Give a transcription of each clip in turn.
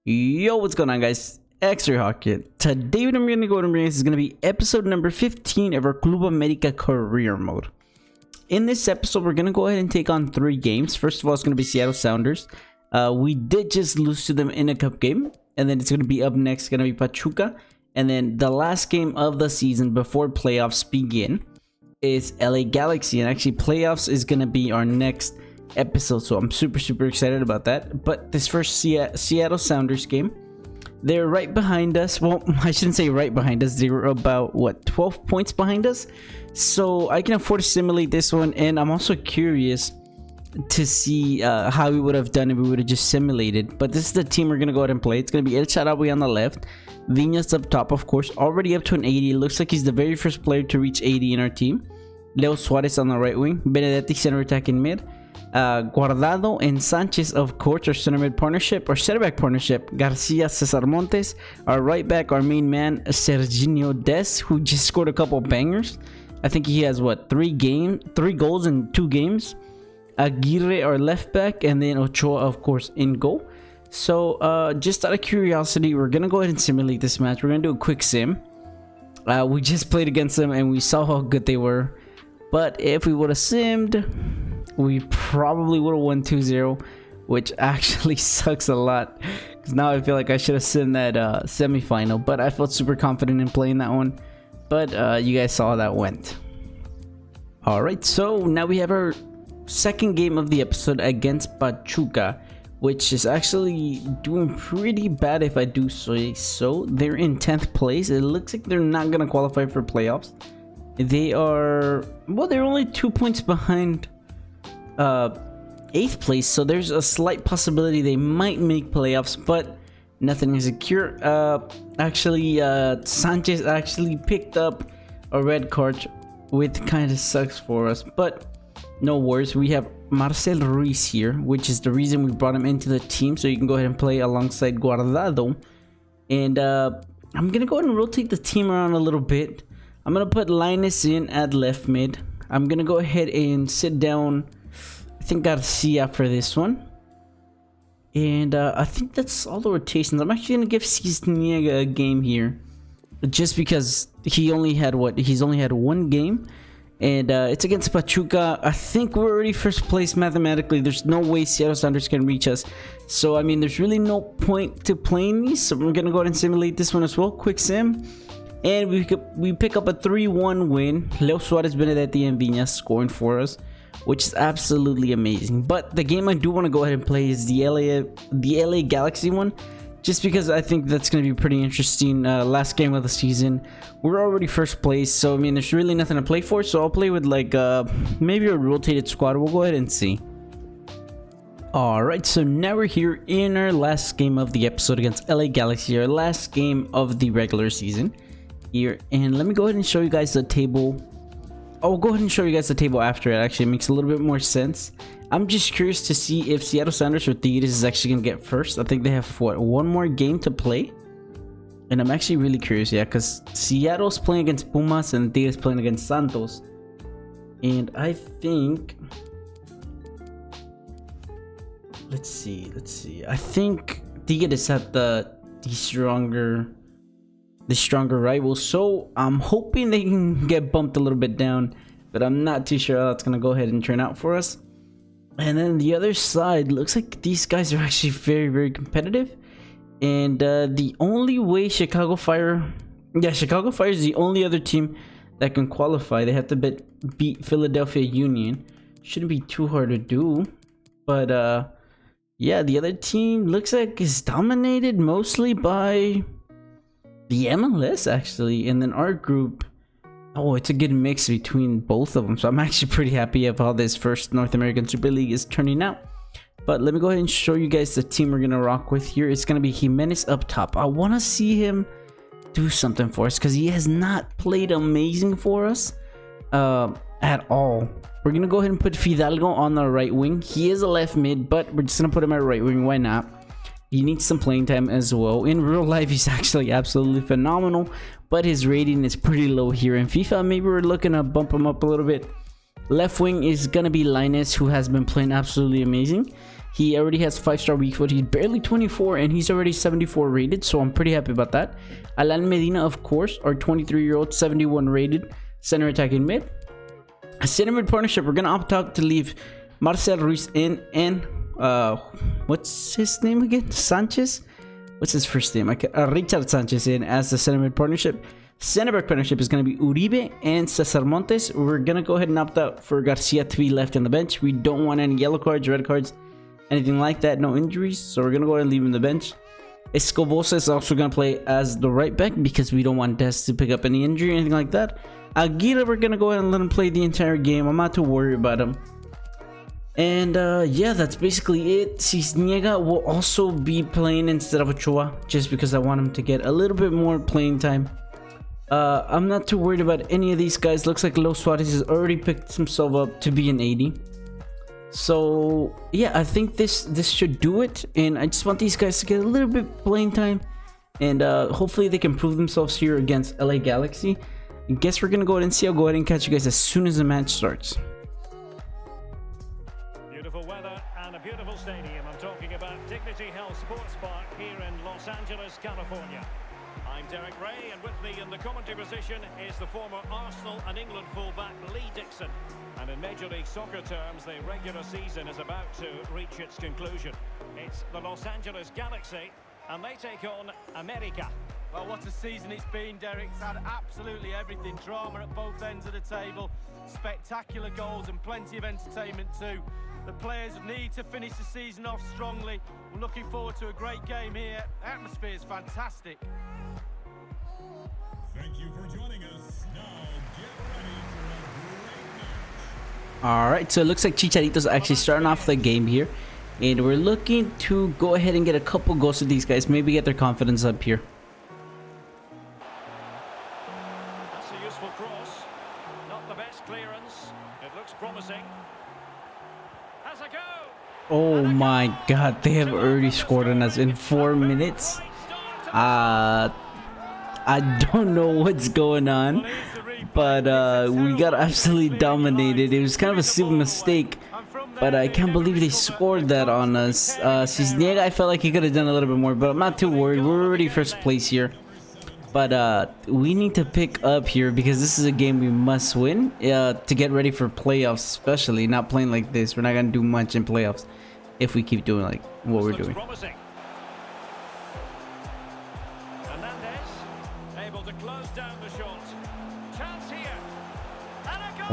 Yo, what's going on, guys? X-Ray Hawk here. Today what I'm going to go and bring is going to be episode number 15 of our Club America career mode. In this episode, we're going to go ahead and take on 3 games. First of all, it's going to be Seattle Sounders. We did just lose to them in a cup game. And then it's going to be up next, going to be Pachuca. And then the last game of the season before playoffs begin is LA Galaxy. And actually, playoffs is going to be our next episode, so I'm super excited about that. But this first Seattle Sounders game, they're right behind us. Well, I shouldn't say right behind us, they were about 12 points behind us, so I can afford to simulate this one. And I'm also curious to see how we would have done if we would have just simulated. But this is the team we're gonna go ahead and play. It's gonna be El Shaarawy on the left, Viñas up top, of course, already up to an 80. It looks like he's the very first player to reach 80 in our team. Leo Suarez on the right wing, Benedetti center attacking mid, Guardado and Sanchez, of course, our center mid partnership, our center back partnership, Garcia, Cesar Montes, our right back, our main man, Serginho Des, who just scored a couple bangers. I think he has 3 goals in 2 games. Aguirre, our left back, and then Ochoa, of course, in goal. So just out of curiosity, we're gonna go ahead and simulate this match. We're gonna do a quick sim. We just played against them and we saw how good they were, but if we would have simmed, we probably would have won 2-0, which actually sucks a lot, because now I feel like I should have seen that semi-final. But I felt super confident in playing that one. But you guys saw how that went. Alright, so now we have our second game of the episode against Pachuca, which is actually doing pretty bad, if I do say so. They're in 10th place. It looks like they're not going to qualify for playoffs. They are, well, they're only 2 points behind 8th place, so there's a slight possibility they might make playoffs, but nothing is secure. Actually, Sanchez actually picked up a red card, which kind of sucks for us, but no worries. We have Marcel Ruiz here, which is the reason we brought him into the team, so you can go ahead and play alongside Guardado. And I'm gonna go ahead and rotate the team around a little bit. I'm gonna put Linus in at left mid. I'm gonna go ahead and sit down, I think, Garcia for this one. And I think that's all the rotations. I'm actually gonna give Cisniega a game here, just because he only had he's only had 1 game, and it's against Pachuca. I think we're already first place mathematically. There's no way Seattle Sounders can reach us, so I mean, there's really no point to playing these. So we're gonna go ahead and simulate this one as well. Quick sim, and we pick up a 3-1 win. Leo Suarez, Benedetti, and Viñas scoring for us, which is absolutely amazing. But the game I do want to go ahead and play is the LA Galaxy one, just because I think that's going to be pretty interesting. Last game of the season, we're already first place, so I mean, there's really nothing to play for. So I'll play with maybe a rotated squad. We'll go ahead and see. Alright, so now we're here in our last game of the episode against LA Galaxy, our last game of the regular season here. And let me go ahead and show you guys the table. I'll go ahead and show you guys the table after. It actually makes a little bit more sense. I'm just curious to see if Seattle Sounders or Tigres is actually gonna get first. I think they have one more game to play, and I'm actually really curious, yeah, because Seattle's playing against Pumas and Tigres playing against Santos. And I think, let's see, I think Tigres had the stronger rival, so I'm hoping they can get bumped a little bit down, but I'm not too sure how that's gonna go ahead and turn out for us. And then the other side looks like these guys are actually very competitive, and the only way Chicago Fire is the only other team that can qualify. They have to beat Philadelphia Union. Shouldn't be too hard to do, but yeah, the other team looks like is dominated mostly by the MLS, actually. And then our group, oh, it's a good mix between both of them, so I'm actually pretty happy of how this first North American Super League is turning out. But let me go ahead and show you guys the team we're gonna rock with here. It's gonna be Jimenez up top. I want to see him do something for us, because he has not played amazing for us at all. We're gonna go ahead and put Fidalgo on the right wing. He is a left mid, but we're just gonna put him at right wing. Why not? He needs some playing time as well. In real life, he's actually absolutely phenomenal, but his rating is pretty low here in FIFA. Maybe we're looking to bump him up a little bit. Left wing is going to be Linus, who has been playing absolutely amazing. He already has 5-star weak foot. He's barely 24 and he's already 74 rated, so I'm pretty happy about that. Alan Medina, of course, our 23-year-old, 71 rated center attacking mid. A center mid partnership, we're gonna opt out to leave Marcel Ruiz in and what's his name again? Sanchez? What's his first name? Richard Sanchez in as the center mid partnership. Center back partnership is going to be Uribe and Cesar Montes. We're going to go ahead and opt out for Garcia to be left on the bench. We don't want any yellow cards, red cards, anything like that. No injuries. So we're going to go ahead and leave him on the bench. Escobosa is also going to play as the right back because we don't want Des to pick up any injury or anything like that. Aguirre, we're going to go ahead and let him play the entire game. I'm not too worried about him. And yeah, that's basically it. Cisniega will also be playing instead of Ochoa just because I want him to get a little bit more playing time. I'm not too worried about any of these guys. Looks like Lo Suarez has already picked himself up to be an 80. So yeah, I think this should do it. And I just want these guys to get a little bit playing time. And hopefully they can prove themselves here against LA Galaxy. I guess we're going to go ahead and see. I'll go ahead and catch you guys as soon as the match starts. Beautiful weather and a beautiful stadium. I'm talking about Dignity Health Sports Park here in Los Angeles, California. I'm Derek Ray, and with me in the commentary position is the former Arsenal and England fullback Lee Dixon. And in Major League Soccer terms, the regular season is about to reach its conclusion. It's the Los Angeles Galaxy, and they take on America. Well, what a season it's been, Derek. It's had absolutely everything. Drama at both ends of the table, spectacular goals and plenty of entertainment too. The players need to finish the season off strongly. We're looking forward to a great game here. The atmosphere is fantastic. Thank you for joining us. Now get ready for a great match. Alright, so it looks like Chicharito's actually starting off the game here. And we're looking to go ahead and get a couple goals with these guys. Maybe get their confidence up here. That's a useful cross. Not the best clearance. It looks promising. Has a go. Oh my god, they have already scored on us in 4 minutes. I don't know what's going on, but we got absolutely dominated. It was kind of a stupid mistake, but I can't believe they scored that on us. Cisniega, I felt like he could have done a little bit more, but I'm not too worried. We're already first place here, but we need to pick up here because this is a game we must win to get ready for playoffs, especially not playing like this. We're not gonna do much in playoffs if we keep doing like what we're doing.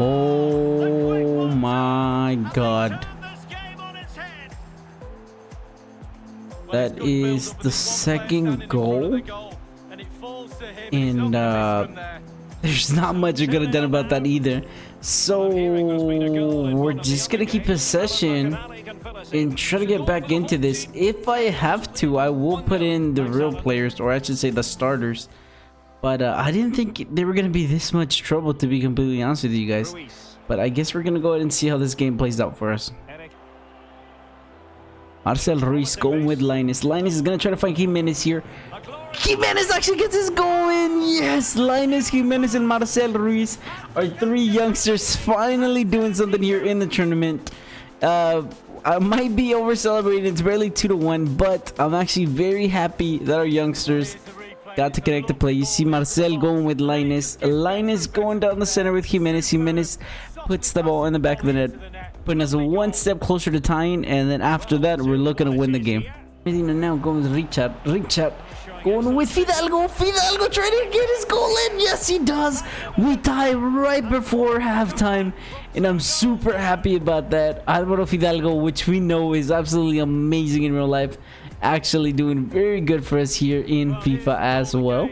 Oh my god. That is the second goal. And there's not much you could have done about that either. So we're just gonna keep possession and try to get back into this. If I have to, I will put in the real players, or I should say the starters. But I didn't think they were going to be this much trouble, to be completely honest with you guys. But I guess we're going to go ahead and see how this game plays out for us. Marcel Ruiz going with Linus. Linus is going to try to find Jimenez here. Jimenez actually gets his goal in. Yes, Linus, Jimenez, and Marcel Ruiz are 3 youngsters finally doing something here in the tournament. I might be over celebrating. It's barely 2-1, but I'm actually very happy that our youngsters got to connect the play. You see Marcel going with Linus. Linus going down the center with Jimenez. Jimenez puts the ball in the back of the net, putting us 1 step closer to tying. And then after that, we're looking to win the game. Medina now going with Richard. Richard going with Fidalgo. Fidalgo trying to get his goal in. Yes, he does. We tie right before halftime. And I'm super happy about that. Alvaro Fidalgo, which we know is absolutely amazing in real life, actually doing very good for us here in FIFA as well.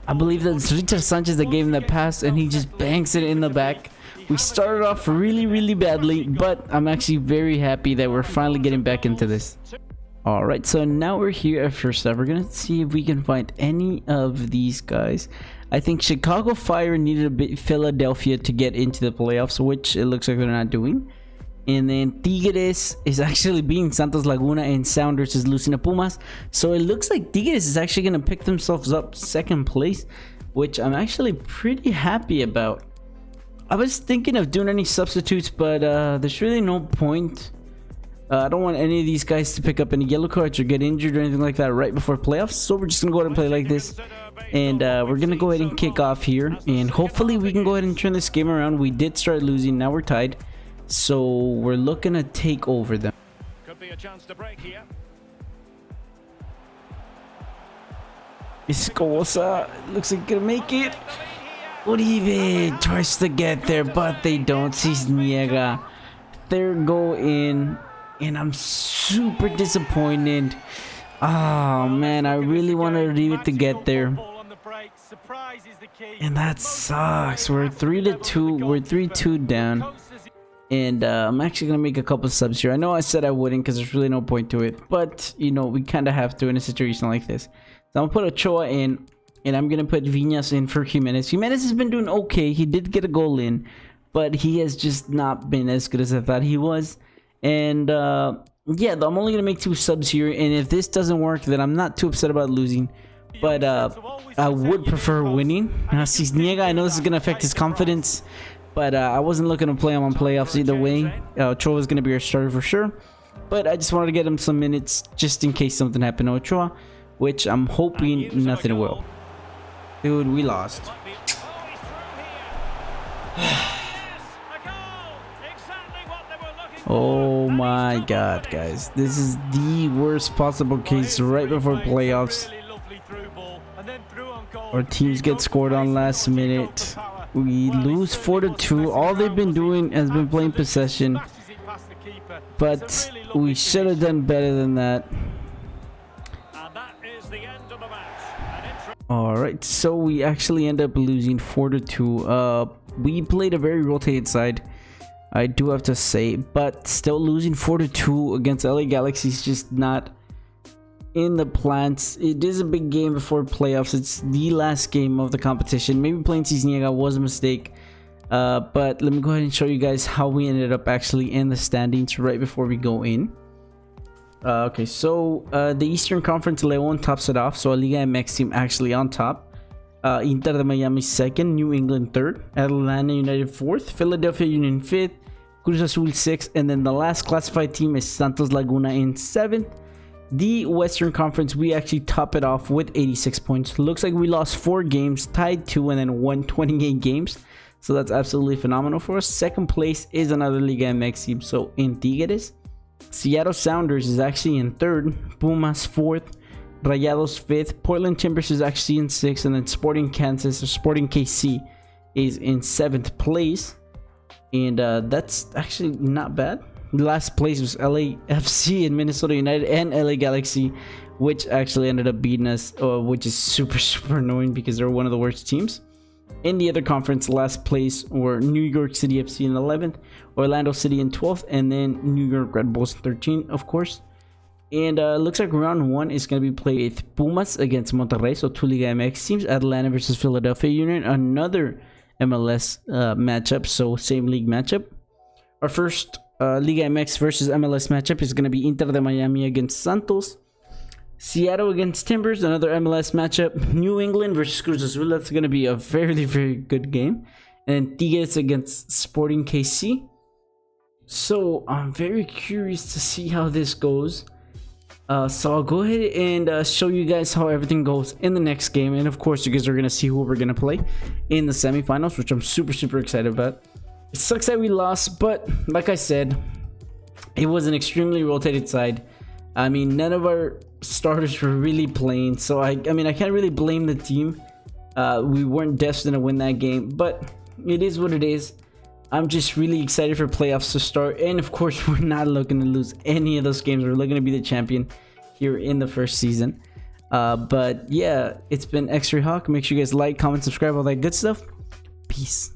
I believe that's Richard Sanchez that gave him that pass and he just banks it in the back. We started off really badly, but I'm actually very happy that we're finally getting back into this. Alright, so now we're here at first up. We're gonna see if we can find any of these guys. I think Chicago Fire needed a bit Philadelphia to get into the playoffs, which it looks like they're not doing. And then Tigres is actually beating Santos Laguna and Sounders is losing to Pumas. So it looks like Tigres is actually going to pick themselves up 2nd place, which I'm actually pretty happy about. I was thinking of doing any substitutes, but there's really no point. I don't want any of these guys to pick up any yellow cards or get injured or anything like that right before playoffs. So we're just going to go ahead and play like this. And we're going to go ahead and kick off here. And hopefully we can go ahead and turn this game around. We did start losing. Now we're tied. So we're looking to take over them. Could be a chance to break here. Escosa looks like gonna make it. Uribe tries to get there, but they don't. Cisniega. Third goal in. And I'm super disappointed. Oh man, I really wanted Uribe to get there. And that sucks. We're 3-2. We're 3-2 down. And I'm actually gonna make a couple subs here. I know I said I wouldn't because there's really no point to it, but you know we kind of have to in a situation like this. So I'm gonna put Ochoa in, and I'm gonna put Viñas in for Jimenez. Jimenez has been doing okay. He did get a goal in, but he has just not been as good as I thought he was. And yeah, I'm only gonna make 2 subs here, and if this doesn't work, then I'm not too upset about losing. But I would prefer winning. Cisniega, I know this is gonna affect his confidence, but I wasn't looking to play him on playoffs either way. Ochoa is gonna be our starter for sure, but I just wanted to get him some minutes just in case something happened to Ochoa, which I'm hoping nothing will. Dude, we lost. Oh my god, guys, this is the worst possible case right before playoffs. Our teams get scored on last minute. We lose 4-2. All they've been doing has been playing possession, but we should have done better than that. Alright, so we actually end up losing 4-2. We played a very rotated side, I do have to say, but still losing 4-2 against LA Galaxy is just not in the plans. It is a big game before playoffs. It's the last game of the competition. Maybe playing Cisniega was a mistake, but let me go ahead and show you guys how we ended up actually in the standings right before we go in. Okay, so the Eastern Conference, León tops it off, so a Liga MX team actually on top. Inter de Miami second, New England third, Atlanta United fourth, Philadelphia Union fifth, Cruz Azul sixth, and then the last classified team is Santos Laguna in seventh. The Western Conference, we actually top it off with 86 points. Looks like we lost 4 games, tied 2, and then won 28 games. So that's absolutely phenomenal for us. Second place is another Liga MX team, so in Tigres. Seattle Sounders is actually in third, Pumas fourth, Rayados 5th, Portland Timbers is actually in 6th, and then Sporting Kansas or Sporting KC is in 7th place. And that's actually not bad. Last place was LAFC and Minnesota United and LA Galaxy, which actually ended up beating us, which is super annoying because they're one of the worst teams. In the other conference, last place were New York City FC in 11th, Orlando City in 12th, and then New York Red Bulls in 13th, of course. And looks like round 1 is going to be played with Pumas against Monterrey, so 2 Liga MX teams. Atlanta versus Philadelphia Union, another MLS matchup, so same league matchup. Our first Liga MX versus MLS matchup is going to be Inter de Miami against Santos. Seattle against Timbers, another MLS matchup. New England versus Cruz Azul, that's going to be a very good game. And Tigres against Sporting KC. So I'm very curious to see how this goes. So I'll go ahead and show you guys how everything goes in the next game. And of course, you guys are going to see who we're going to play in the semifinals, which I'm super excited about. It sucks that we lost, but like I said, it was an extremely rotated side. I mean, none of our starters were really playing, so I mean, I can't really blame the team. We weren't destined to win that game, but it is what it is. I'm just really excited for playoffs to start, and of course, we're not looking to lose any of those games. We're looking to be the champion here in the first season. But yeah, it's been X-Ray Hawk. Make sure you guys like, comment, subscribe, all that good stuff. Peace.